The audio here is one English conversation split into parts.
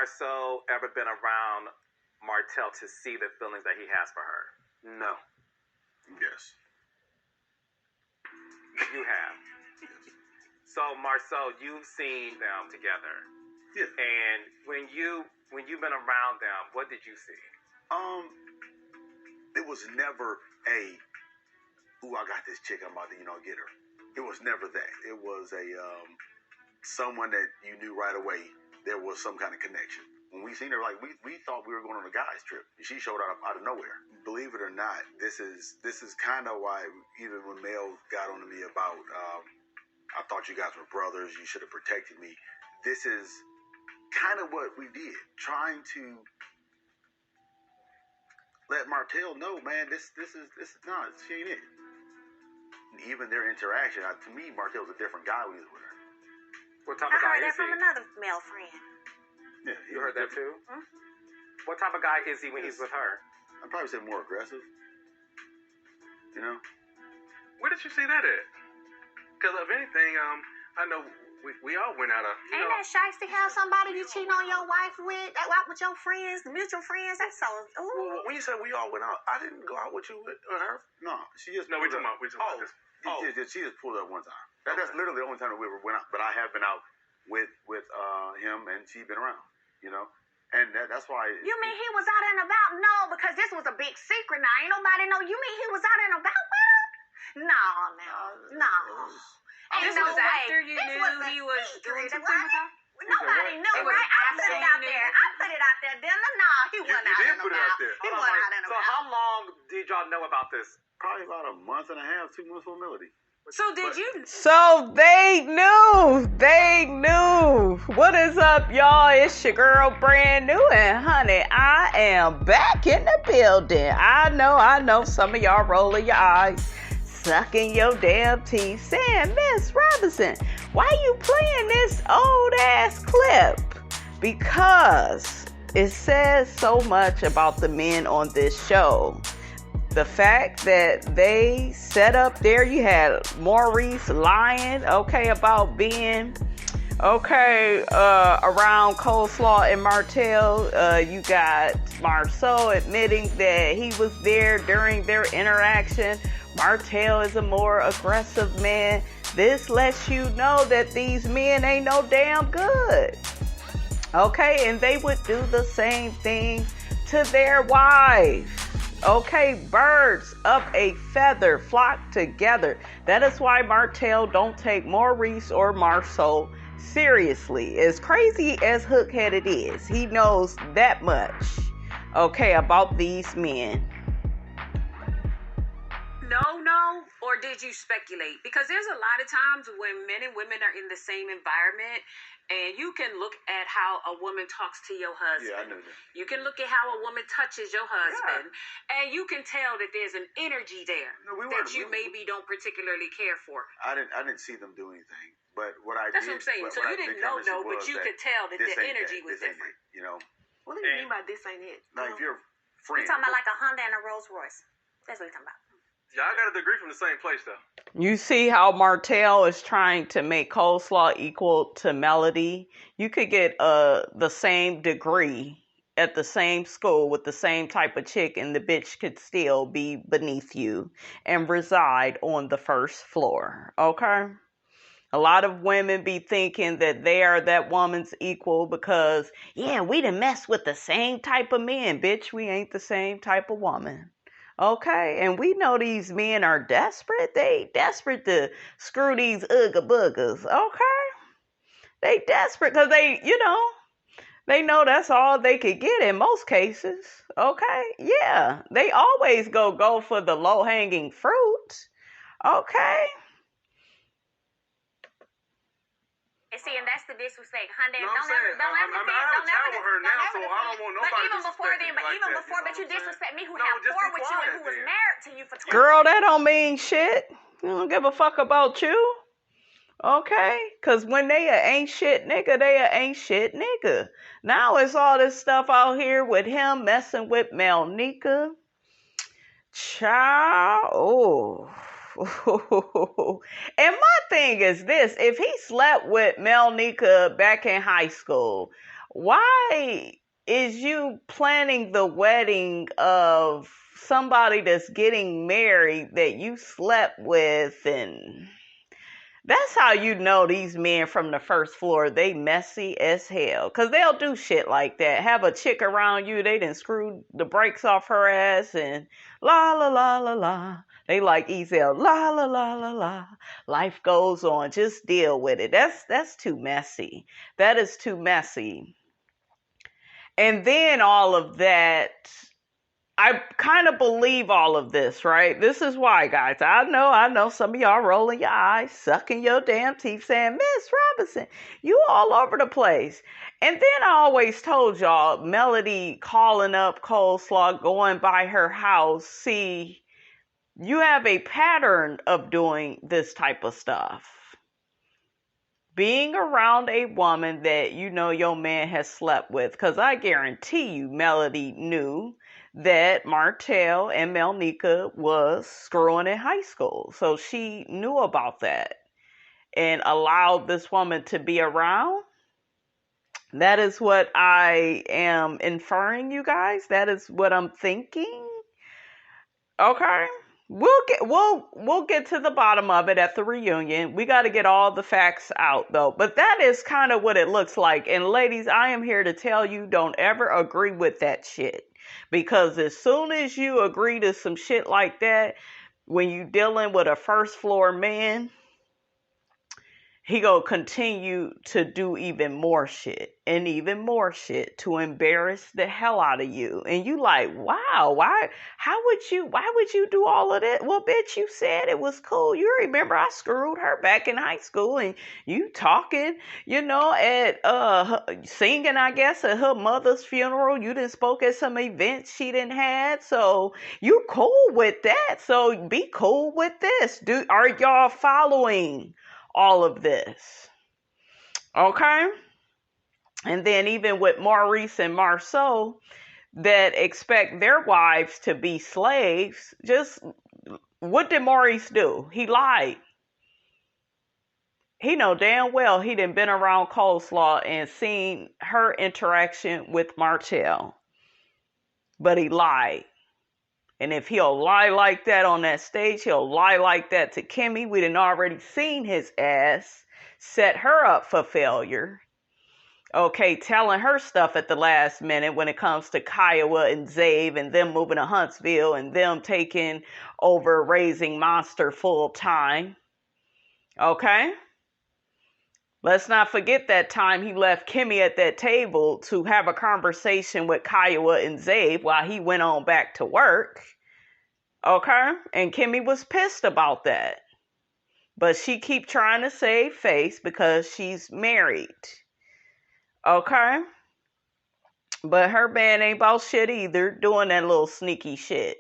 Marceau ever been around Martell to see the feelings that he has for her? No. Yes. You have. So Marceau, you've seen them together. Yeah. And when you've been around them, what did you see? It was never I got this chick, I'm about to, get her. It was never that. It was someone that you knew right away there was some kind of connection. When we seen her, like we thought we were going on a guys trip. She showed up out of nowhere. Believe it or not, this is kind of why even when Mel got on to me about I thought you guys were brothers, you should have protected me. This is kind of what we did, trying to let Martell know, man, this is not, she ain't it. And even their interaction, to me, Martell's a different guy when he's with her. What type of guy is he? I heard that from another male friend. Yeah, you heard that too? Hmm? What type of guy is he when he's with her? I'd probably say more aggressive. You know? Where did you see that at? Because of anything, I know we all went out of. Ain't that shiesty how somebody you cheating on your wife with, out with your friends, mutual friends? That's so. Ooh. Well, when you said we all went out, I didn't go out with you with her. No, she just. No, we talking about this. She just pulled up one time. That's literally the only time that we ever went out. But I have been out with him, and she's been around. You know, and that's why. You mean he was out and about? No, because this was a big secret. Now ain't nobody know. You mean he was out and about with her? No. This was after you knew he was doing something with her? Nobody knew, right? I put it out there. Then he wasn't out and about. He wasn't out and about. So how long did y'all know about this? Probably about a month and a half, 2 months for Melody. So did you? So they knew. What is up, y'all? It's your girl, Brand New, and honey, I am back in the building. I know some of y'all rolling your eyes, sucking your damn teeth, saying, Miss Robinson, why you playing this old ass clip? Because it says so much about the men on this show. The fact that they set up there, you had Maurice lying, about being, around Coleslaw and Martell. You got MARSAU admitting that he was there during their interaction. Martell is a more aggressive man. This lets you know that these men ain't no damn good. And they would do the same thing to their wives. Birds of a feather flock together. That is why Martell don't take Maurice or MARSAU seriously. As crazy as Hookheaded is, he knows that much, about these men. No, or did you speculate? Because there's a lot of times when men and women are in the same environment, and you can look at how a woman talks to your husband. Yeah, I know that. You can look at how a woman touches your husband, and you can tell that there's an energy there that you maybe don't particularly care for. I didn't see them do anything, but what I That's did. what I'm saying. So you didn't know, but you could tell that the energy was different. You know. What do you mean by this ain't it? Like if you're a friend. You're talking about like a Honda and a Rolls Royce. That's what you're talking about. Y'all got a degree from the same place, though. You see how Martell is trying to make Coleslaw equal to Melody? You could get the same degree at the same school with the same type of chick, and the bitch could still be beneath you and reside on the first floor. A lot of women be thinking that they are that woman's equal because, we done mess with the same type of men. Bitch, we ain't the same type of woman. And we know these men are desperate. They desperate to screw these ooga boogers. They desperate because they know that's all they could get in most cases. They always go for the low hanging fruit. And see, and that's the disrespect. Honda, No, don't ever I have a child with her now, so I don't want nobody But even before then, disrespecting you disrespect me who No, have just four be with you and quiet who was then. married to you for 20 Girl, that don't mean shit. I don't give a fuck about you. Because when they ain't shit nigga, they ain't shit nigga. Now it's all this stuff out here with him messing with MELNIKA. Child. And my thing is this: if he slept with MELNIKA back in high school, why is you planning the wedding of somebody that's getting married that you slept with? And that's how you know these men from the first floor, they messy as hell. Because they'll do shit like that. Have a chick around you, they done screwed the brakes off her ass and la la la la la. They like Ezel, la la la la la. Life goes on, just deal with it. That's too messy. That is too messy. And then all of that, I kind of believe all of this, right? This is why, guys. I know some of y'all rolling your eyes, sucking your damn teeth, saying, Miss Robinson, you all over the place. And then I always told y'all, Melody calling up Coleslaw, going by her house. See, you have a pattern of doing this type of stuff. Being around a woman that you know your man has slept with. Because I guarantee you, Melody knew that Martell and MELNIKA was screwing in high school. So she knew about that and allowed this woman to be around. That is what I am inferring, you guys. That is what I'm thinking. Okay. We'll get to the bottom of it at the reunion. We got to get all the facts out though. But that is kind of what it looks like. And ladies, I am here to tell you, don't ever agree with that shit. Because as soon as you agree to some shit like that, when you dealing with a first floor man, he gonna continue to do even more shit and even more shit to embarrass the hell out of you. And you like, wow, why would you do all of that? Well, bitch, you said it was cool. You remember I screwed her back in high school and you talking, at singing, I guess, at her mother's funeral. You done spoke at some events she didn't had. So you cool with that. So be cool with this. Are y'all following all of this? Okay. And then even with Maurice and MARSAU that expect their wives to be slaves, just what did Maurice do? He lied. He know damn well he done been around Coleslaw and seen her interaction with Martell. But he lied. And if he'll lie like that on that stage, he'll lie like that to Kimmy. We done already seen his ass set her up for failure. Okay, telling her stuff at the last minute when it comes to Kiowa and Zave and them moving to Huntsville and them taking over raising Monster full time. Okay? Let's not forget that time he left Kimmy at that table to have a conversation with Kiowa and Zave while he went on back to work. Okay? And Kimmy was pissed about that. But she keep trying to save face because she's married. Okay? But her man ain't about shit either, doing that little sneaky shit.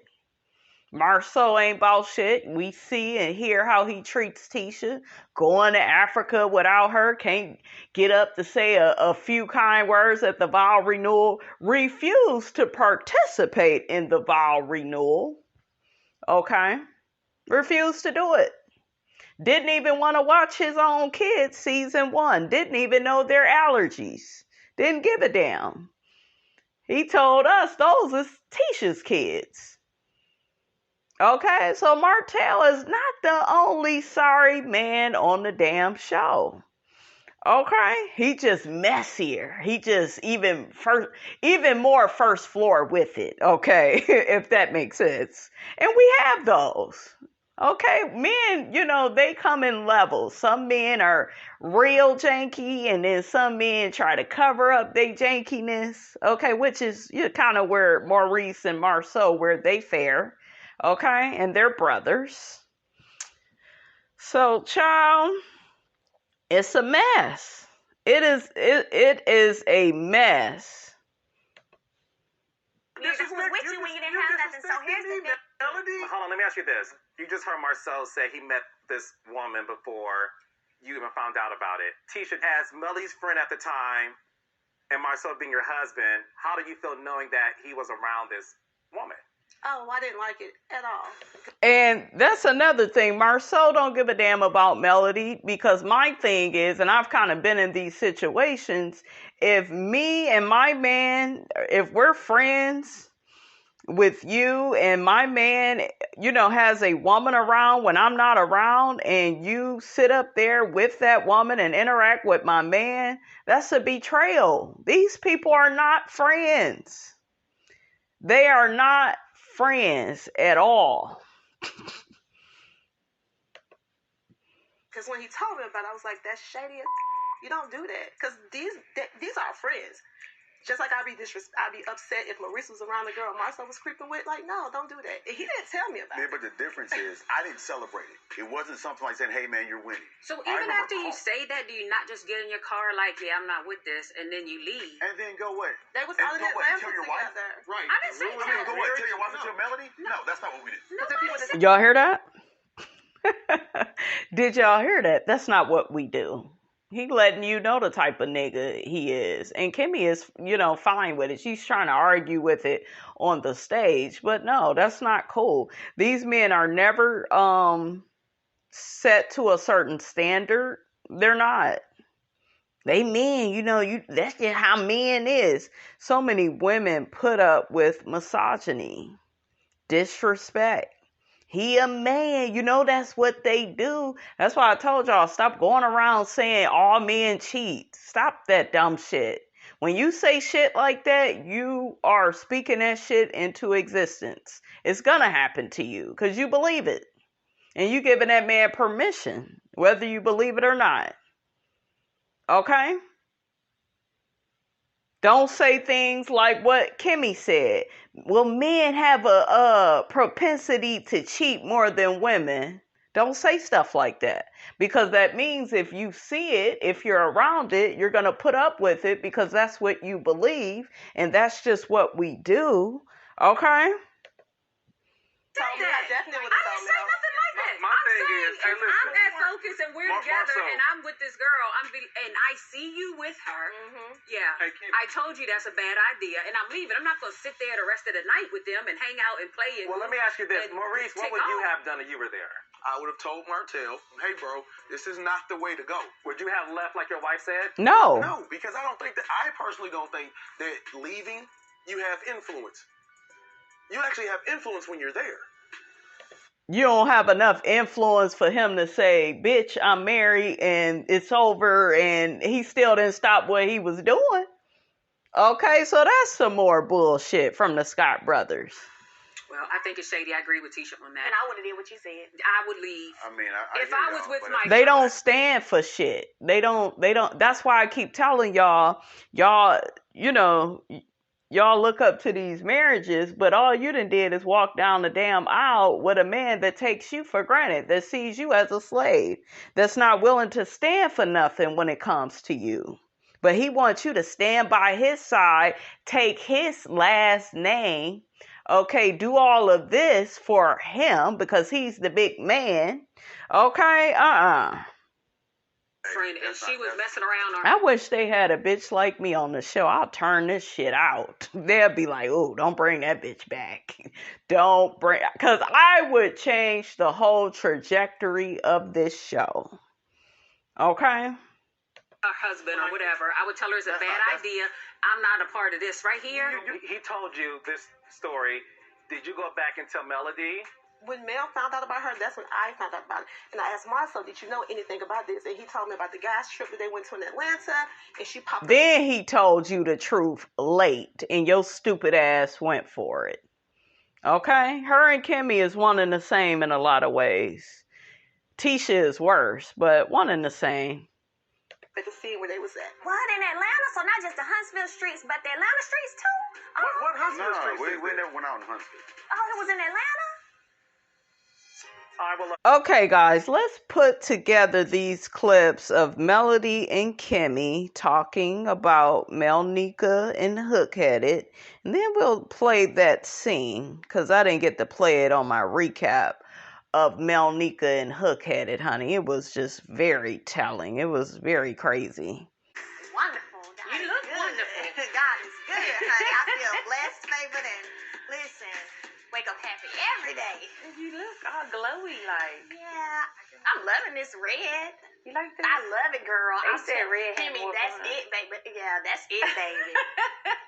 MARSAU ain't about shit. We see and hear how he treats Tisha. Going to Africa without her. Can't get up to say a few kind words at the vow renewal. Refused to participate in the vow renewal. Okay? Refused to do it. Didn't even want to watch his own kids season 1. Didn't even know their allergies. Didn't give a damn. He told us those is Tisha's kids. Okay, so Martell is not the only sorry man on the damn show. Okay, he just messier. He just even more first floor with it. Okay, if that makes sense. And we have those. Okay, men, they come in levels. Some men are real janky, and then some men try to cover up their jankiness. Okay, which is kind of where Maurice and MARSAU, where they fare. Okay, and they're brothers. So, child, it's a mess. It is a mess. You just were with you when you didn't have nothing. So here's the thing. Melody? Hold on, let me ask you this. You just heard MARSAU say he met this woman before you even found out about it. Tisha, as Melody's friend at the time, and MARSAU being your husband, how do you feel knowing that he was around this woman? Oh, I didn't like it at all. And that's another thing. MARSAU don't give a damn about Melody, because my thing is, and I've kind of been in these situations, if me and my man, if we're friends with you and my man, has a woman around when I'm not around, and you sit up there with that woman and interact with my man, that's a betrayal. These people are not friends. They are not friends at all. Because when he told me about it, I was like, that's shady. You don't do that. Because these are friends. Just like I'd be upset if Maurice was around the girl MARSAU was creeping with. Like, no, don't do that. He didn't tell me about it. Yeah, but the difference is, I didn't celebrate it. It wasn't something like saying, hey, man, you're winning. So even after you say that, do you not just get in your car like, yeah, I'm not with this, and then you leave? And then go what? They was And all in go what? Atlanta Tell your wife? together. Right. I didn't say that. Go what? Tell your wife and tell Melody? No, that's not what we did. Y'all hear that? Did y'all hear that? That's not what we do. He letting you know the type of nigga he is. And Kimmy is, fine with it. She's trying to argue with it on the stage. But no, that's not cool. These men are never set to a certain standard. They're not. They men, that's just how men is. So many women put up with misogyny, disrespect. He a man, that's what they do. That's why I told y'all, stop going around saying all men cheat. Stop that dumb shit. When you say shit like that, you are speaking that shit into existence. It's gonna happen to you because you believe it. And you giving that man permission, whether you believe it or not. Okay? Don't say things like what Kimmy said. Well, men have a propensity to cheat more than women. Don't say stuff like that. Because that means if you see it, if you're around it, you're going to put up with it because that's what you believe. And that's just what we do. Okay? I definitely would have told me. Nothing like that. My thing is, hey, listen. I'm at Focus and we're together MARSAU. and I'm with this girl. And I see you with her. Mm-hmm. Yeah. Hey, Kim. I told you that's a bad idea and I'm leaving. I'm not going to sit there the rest of the night with them and hang out and play. And Well, let me ask you this. and Maurice, what take would you off. have done if you were there? I would have told Martell, hey, bro, this is not the way to go. Would you have left like your wife said? No. No, because I personally don't think that leaving, you have influence. You actually have influence when you're there. You don't have enough influence for him to say, bitch, I'm married and it's over, and he still didn't stop what he was doing. Okay, so that's some more bullshit from the Scott brothers. Well, I think it's shady. I agree with Tisha on that. And I would have did what you said. I would leave. I mean, If I was with my They don't stand for shit. They don't, that's why I keep telling y'all, y'all look up to these marriages, but all you done did is walk down the damn aisle with a man that takes you for granted, that sees you as a slave, that's not willing to stand for nothing when it comes to you. But he wants you to stand by his side, take his last name, okay, do all of this for him because he's the big man. Okay, friend, and she was messing around. I wish they had a bitch like me on the show. I'll turn this shit out. They'll be like, oh, don't bring that bitch back. Because I would change the whole trajectory of this show. Okay? Her husband or whatever. I would tell her it's a bad idea. I'm not a part of this right here. He told you this story. Did you go back and tell Melody? When Mel found out about her, that's when I found out about it. And I asked MARSAU, did you know anything about this? And he told me about the guys' trip that they went to in Atlanta. And she popped up. Then he told you the truth late, and your stupid ass went for it. Okay? Her and Kimmy is one and the same in a lot of ways. Tisha is worse, but one and the same. At the scene where they was at. What, in Atlanta? So not just the Huntsville streets, but the Atlanta streets too? What Huntsville No, Street? we never went out in Huntsville. Oh, it was in Atlanta? Okay, guys, let's put together these clips of Melody and Kimmy talking about MELNIKA and Hookheaded, and then we'll play that scene, because I didn't get to play it on my recap of MELNIKA and Hookheaded, honey. It was just very telling. It was very crazy. Wonderful. God You is look good. wonderful. God is good, honey. I feel blessed, favored, and listen. Wake wake up happy every day. You look all glowy, like. Yeah, I'm loving this red. You like this? I love it, girl. They I'm said red had Kimmy, more that's fun. it, baby. Yeah, that's it, baby.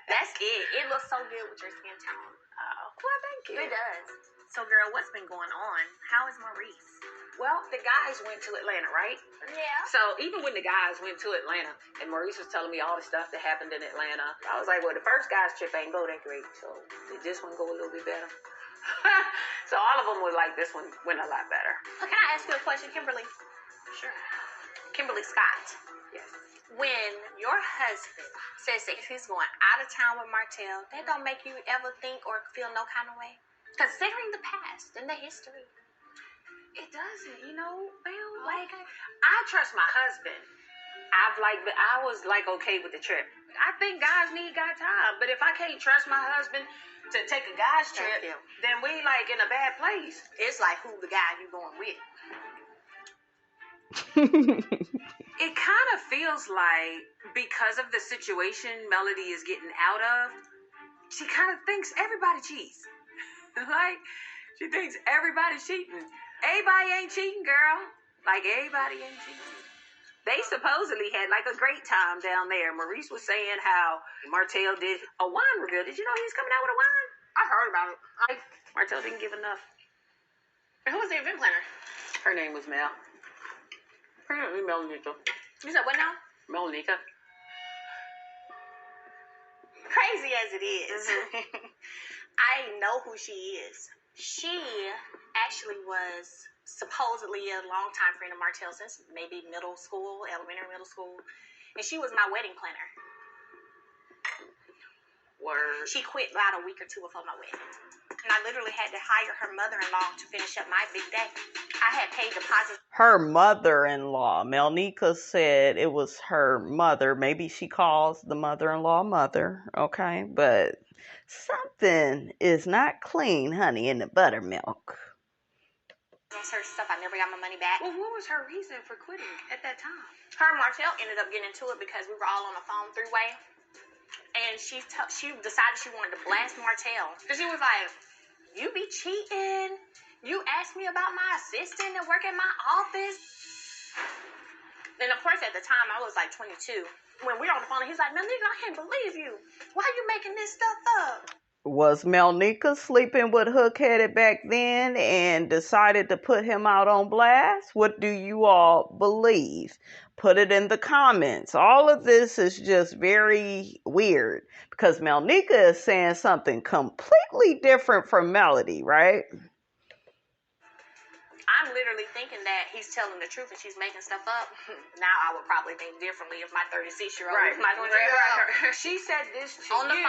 That's it. It looks so good with your skin tone. Oh, well, thank you. It does. So, girl, what's been going on? How is Maurice? Well, the guys went to Atlanta, right? Yeah. So even when the guys went to Atlanta, and Maurice was telling me all the stuff that happened in Atlanta, I was like, well, the first guy's trip ain't go that great, so did this one go a little bit better? So all of them were like, this one went a lot better. Can I ask you a question, Kimberly? Sure. Kimberly Scott. Yes. When your husband says that he's going out of town with Martell, that don't make you ever think or feel no kind of way? Considering the past and the history. It doesn't, Mel. Like, I trust my husband. I was like okay with the trip. I think guys need guy time, but if I can't trust my husband to take a guy's trip, then we like in a bad place. It's like who the guy you going with? It kind of feels like because of the situation Melody is getting out of, she kind of thinks everybody cheats. Like, she thinks everybody's cheating. Everybody ain't cheating, girl. Like, everybody ain't cheating. They supposedly had, like, a great time down there. Maurice was saying how Martell did a wine reveal. Did you know he was coming out with a wine? I heard about it. Martell didn't give enough. Who was the event planner? Her name was Mel. Her name was MELNIKA. You said what now? MELNIKA. Crazy as it is, I know who she is. She actually was supposedly a longtime friend of Martell since maybe middle school, middle school. And she was my wedding planner. Word. She quit about a week or two before my wedding. And I literally had to hire her mother-in-law to finish up my big day. I had paid deposits. Her mother-in-law. MELNIKA said it was her mother. Maybe she calls the mother-in-law mother, okay? But something is not clean, honey, in the buttermilk. Her stuff, I never got my money back. Well, what was her reason for quitting at that time? Her and Martell ended up getting into it because we were all on the phone three-way. And she decided she wanted to blast Martell. Because she was like, you be cheating. You asked me about my assistant that work at my office. And of course, at the time, I was like 22. When we were on the phone, he's like, MELNIKA, I can't believe you. Why are you making this stuff up? Was MELNIKA sleeping with Hook-Headed back then and decided to put him out on blast? What do you all believe? Put it in the comments. All of this is just very weird because MELNIKA is saying something completely different from Melody, right? I'm literally thinking that he's telling the truth and she's making stuff up. Now I would probably think differently if my 36-year-old was my 20-year-old. She said this to on the you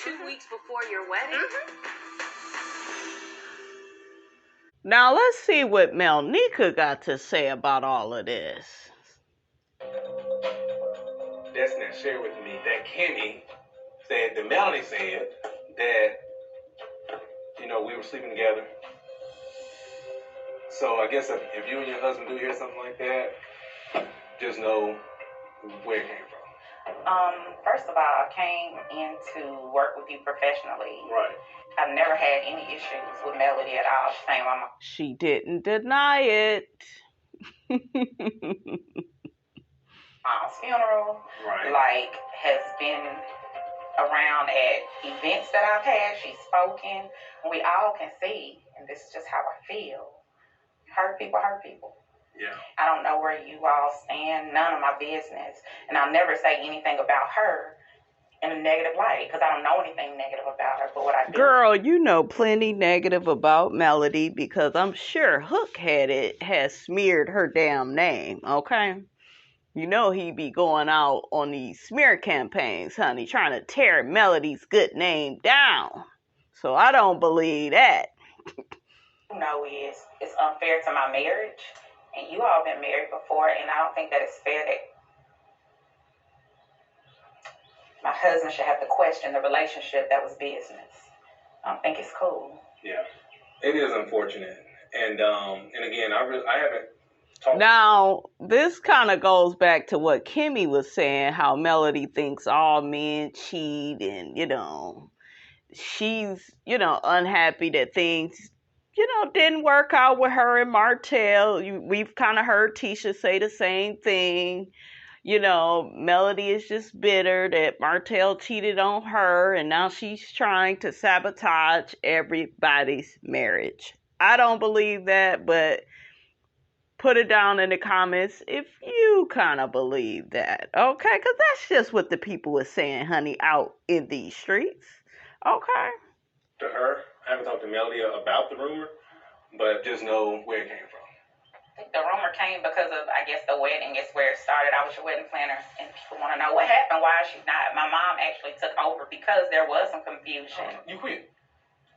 phone 2 weeks before your wedding. Now let's see what MELNIKA got to say about all of this. Destiny shared with me that Kimmy said that Melanie said that, we were sleeping together. So I guess if you and your husband do hear something like that, just know where it came from. First of all, I came in to work with you professionally. Right. I've never had any issues with Melody at all. She's saying I'm She didn't deny it. mom's funeral. Right. Like, has been around at events that I've had. She's spoken. We all can see, and this is just how I feel. Hurt people hurt people. Yeah. I don't know where you all stand. None of my business. And I'll never say anything about her in a negative light because I don't know anything negative about her. But what I do... Girl, you know plenty negative about Melody because I'm sure Hook-Headed has smeared her damn name, okay? You know he be going out on these smear campaigns, honey, trying to tear Melody's good name down. So I don't believe that. Know is it's unfair to my marriage, and you all been married before, and I don't think that it's fair that my husband should have to question the relationship that was business. I don't think it's cool. Yeah, it is unfortunate, and again, I haven't talked. Now this kind of goes back to what Kimmy was saying, how Melody thinks all men cheat, and she's, unhappy that things, didn't work out with her and Martell. We've kind of heard Tisha say the same thing. Melody is just bitter that Martell cheated on her, and now she's trying to sabotage everybody's marriage. I don't believe that, but put it down in the comments if you kind of believe that, okay? Because that's just what the people are saying, honey, out in these streets, okay? To her, I haven't talked to Melody about the rumor, but just know where it came from. I think the rumor came because of, I guess, the wedding is where it started. I was your wedding planner, and people want to know what happened. Why is she not? My mom actually took over because there was some confusion. You quit?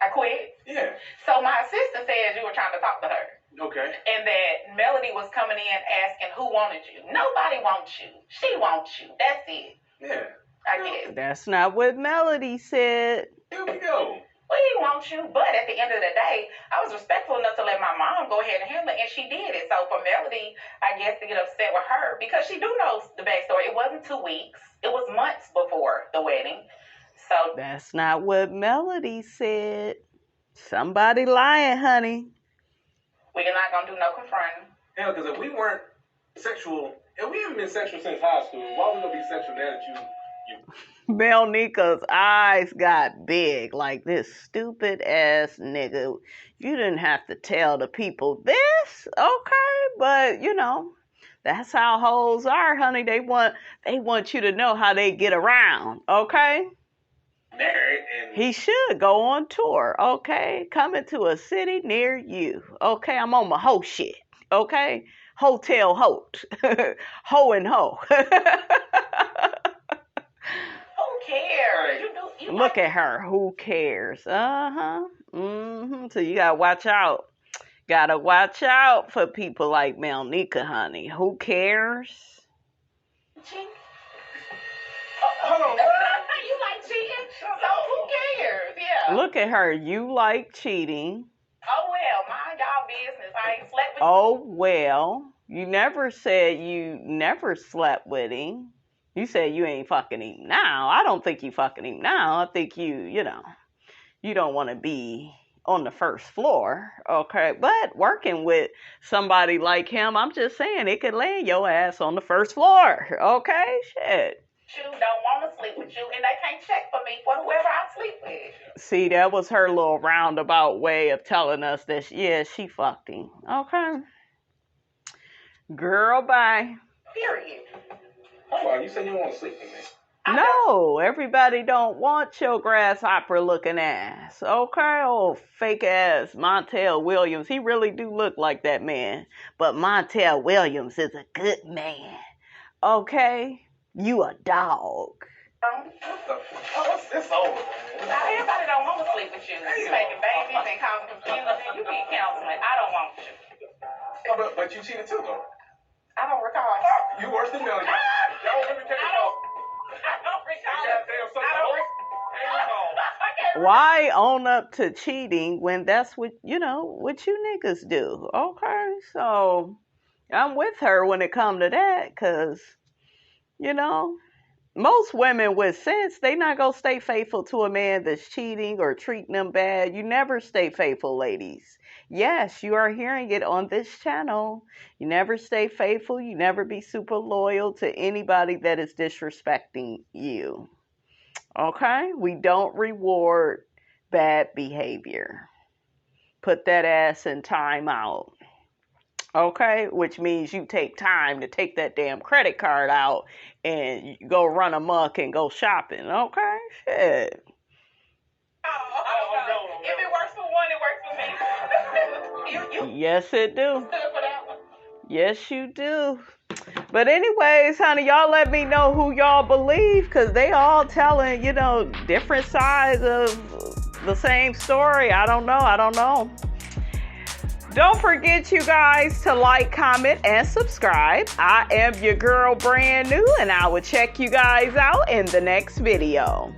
I quit? Yeah. So my assistant said you were trying to talk to her. Okay. And that Melody was coming in asking who wanted you. Nobody wants you. She wants you. That's it. Yeah. I guess. That's not what Melody said. Here we go. We want you, but at the end of the day, I was respectful enough to let my mom go ahead and handle it, and she did it. So for Melody, I guess, to get upset with her, because she do know the backstory. It wasn't 2 weeks. It was months before the wedding. So that's not what Melody said. Somebody lying, honey. We're not going to do no confronting. Hell, because if we weren't sexual, if we haven't been sexual since high school, why are we going to be sexual now that you MELNIKA's eyes got big like this stupid ass nigga. You didn't have to tell the people this, okay? But that's how hoes are, honey. They want you to know how they get around, okay? He should go on tour, okay? Coming to a city near you, okay? I'm on my hoe shit, okay? Hotel Hote, ho and ho. Cares. You Look at her. Who cares? So you gotta watch out. Gotta watch out for people like MELNIKA, honey. Who cares? Hold on. You like cheating? So who cares? Yeah. Look at her. You like cheating. Oh well, mind y'all business. I ain't slept with Oh well. You never said you never slept with him. You said you ain't fucking him now. I don't think you fucking him now. I think you don't want to be on the first floor, okay? But working with somebody like him, I'm just saying it could land your ass on the first floor, okay? Shit. You don't want to sleep with you, and they can't check for me for whoever I sleep with. See, that was her little roundabout way of telling us that, she fucked him, okay? Girl, bye. Period. Hold on, you said you don't want to sleep with me. No, everybody don't want your grasshopper looking ass. Okay, oh fake ass Martell Williams. He really do look like that man. But Martell Williams is a good man. Okay? You a dog. It's over. Now everybody don't want to sleep with you. You making babies and causing confusion. You need counseling. I don't want you. Oh, but you cheated too, though. I don't recall. You worse than Melody. Y'all really can't recall. Why own up to cheating when that's what you niggas do? Okay, so I'm with her when it come to that, because most women with sense, they not gonna stay faithful to a man that's cheating or treating them bad. You never stay faithful, ladies. Yes, you are hearing it on this channel. You never stay faithful. You never be super loyal to anybody that is disrespecting you. Okay? We don't reward bad behavior. Put that ass in time out. Okay? Which means you take time to take that damn credit card out and go run amok and go shopping. Okay? Shit. If it works for one, it works for me. Yes, it do. Yes, you do. But anyways, honey, y'all let me know who y'all believe, because they all telling, different sides of the same story. I don't know. Don't forget, you guys, to like, comment, and subscribe. I am your girl, Brand New, and I will check you guys out in the next video.